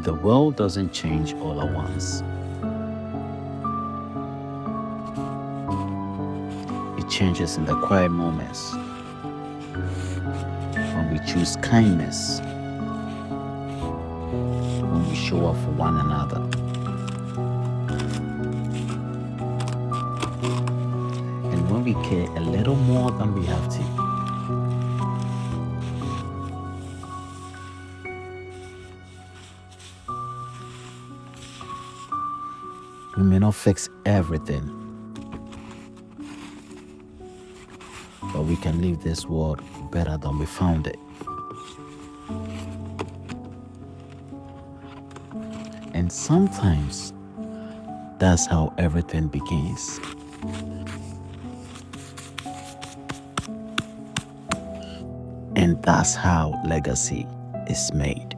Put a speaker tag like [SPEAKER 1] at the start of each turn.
[SPEAKER 1] The world doesn't change all at once. It changes in the quiet moments when we choose kindness, when we show up for one another, and when we care a little more than we have to. We may not fix everything, but we can leave this world better than we found it. And sometimes that's how everything begins. And that's how legacy is made.